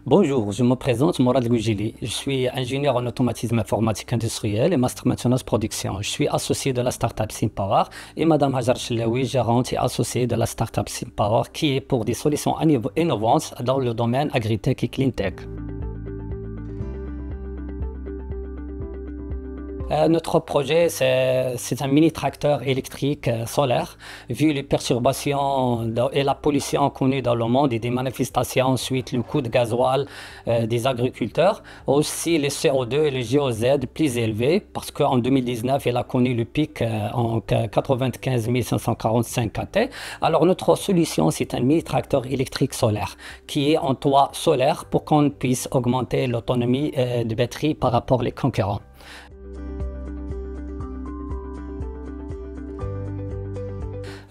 Bonjour, je me présente Mourad Goujili. Je suis ingénieur en automatisme informatique industriel et master maintenance production. Je suis associé de la startup SimPower et Madame Hajar Chilaoui, gérante et associée de la startup SimPower qui est pour des solutions innovantes dans le domaine agritech et cleantech. Notre projet, c'est un mini-tracteur électrique solaire. Vu les perturbations et la pollution connue dans le monde et des manifestations suite le coût de gasoil des agriculteurs, aussi les CO2 et les GOZ plus élevés, parce qu'en 2019, il a connu le pic en 95 545 kT. Alors notre solution, c'est un mini-tracteur électrique solaire qui est en toit solaire pour qu'on puisse augmenter l'autonomie de batterie par rapport aux concurrents.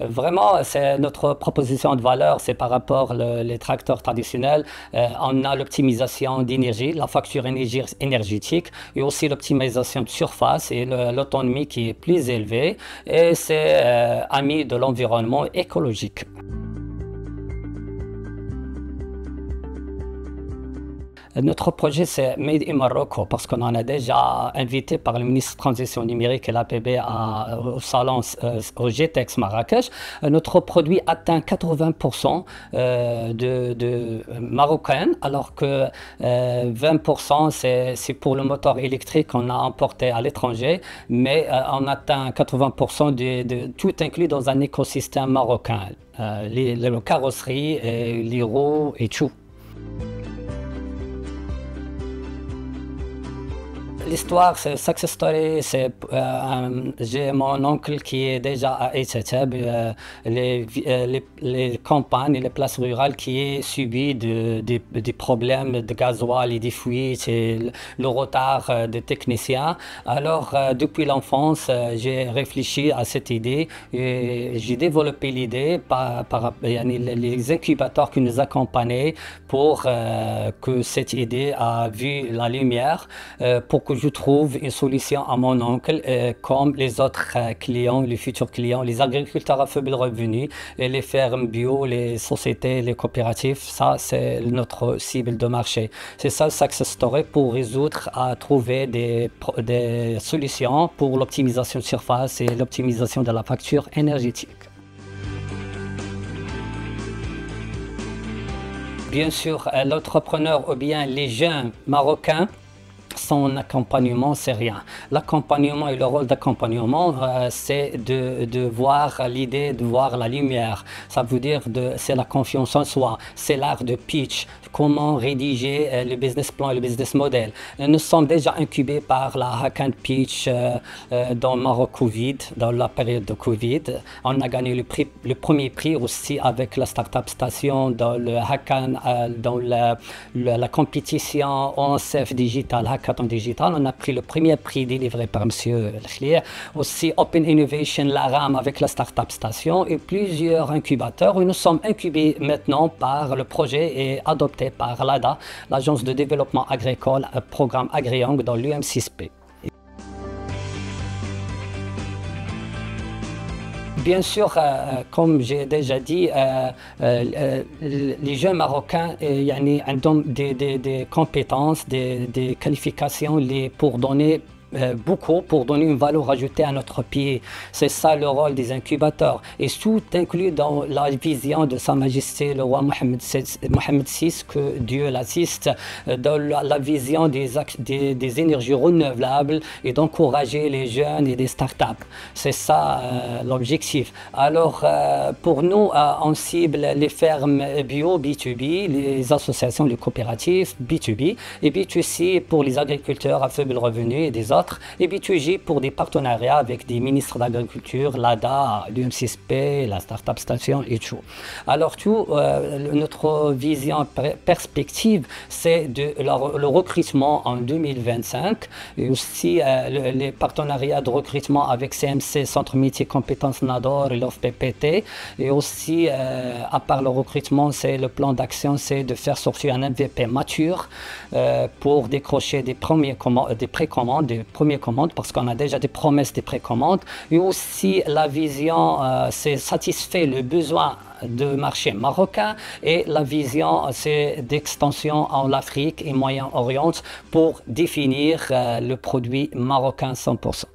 Vraiment, c'est notre proposition de valeur, c'est par rapport les tracteurs traditionnels. On a l'optimisation d'énergie, la facture énergétique et aussi l'optimisation de surface et l'autonomie qui est plus élevée. Et c'est ami de l'environnement écologique. Notre projet, c'est Made in Morocco parce qu'on en a déjà invité par le ministre de la Transition numérique et l'APB au salon au GTEx Marrakech. Notre produit atteint 80% de marocain, alors que 20% c'est pour le moteur électrique qu'on a importé à l'étranger, mais on atteint 80% de tout inclus dans un écosystème marocain, les carrosseries, les roues et tout. L'histoire, c'est success story. J'ai mon oncle qui est déjà à Etcheb, les campagnes et les places rurales qui est subi des problèmes de gasoil et des fuites et le retard des techniciens. Alors, depuis l'enfance, j'ai réfléchi à cette idée et j'ai développé l'idée par les incubateurs qui nous accompagnaient pour que cette idée a vu la lumière, pour que je trouve une solution à mon oncle, comme les autres clients, les futurs clients, les agriculteurs à faible revenu, et les fermes bio, les sociétés, les coopératives. Ça, c'est notre cible de marché. C'est ça le success story pour résoudre à trouver des solutions pour l'optimisation de surface et l'optimisation de la facture énergétique. Bien sûr, l'entrepreneur ou bien les jeunes marocains, son accompagnement, c'est rien. L'accompagnement et le rôle d'accompagnement, c'est de voir l'idée, de voir la lumière. Ça veut dire c'est la confiance en soi, c'est l'art de pitch, comment rédiger le business plan et le business model. Nous sommes déjà incubés par la Hack and Pitch dans Maroc Covid, dans la période de Covid. On a gagné le premier prix aussi avec la Startup Station dans le Hackan, dans la compétition ONCF Digital, Hackathon Digital. On a pris le premier prix délivré par M. Khlier. Aussi Open Innovation, la RAM avec la Startup Station et plusieurs incubateurs. Et nous sommes incubés maintenant par le projet et adopté par l'ADA, l'Agence de développement agricole, programme AgriYoung dans l'UM6P. Bien sûr, comme j'ai déjà dit, les jeunes Marocains ont des compétences, des qualifications pour donner beaucoup, pour donner une valeur ajoutée à notre pays. C'est ça le rôle des incubateurs. Et tout inclus dans la vision de Sa Majesté le roi Mohamed VI, que Dieu l'assiste, dans la vision des énergies renouvelables et d'encourager les jeunes et des startups. C'est ça l'objectif. Alors, pour nous, on cible les fermes bio, B2B, les associations, les coopératives, B2B, et B2C pour les agriculteurs à faible revenu et des autres, et B2G pour des partenariats avec des ministres d'agriculture, l'ADA, l'UM6P, la Startup Station et tout. Alors notre vision perspective, c'est le recrutement en 2025 et aussi les partenariats de recrutement avec CMC, Centre Métier Compétences Nador et l'OFPPT. Et aussi, à part le recrutement, c'est le plan d'action, c'est de faire sortir un MVP mature pour décrocher des précommandes, parce qu'on a déjà des promesses des précommandes. Et aussi, la vision, c'est satisfaire le besoin de marché marocain et la vision, c'est d'extension en Afrique et Moyen-Orient pour définir le produit marocain 100%.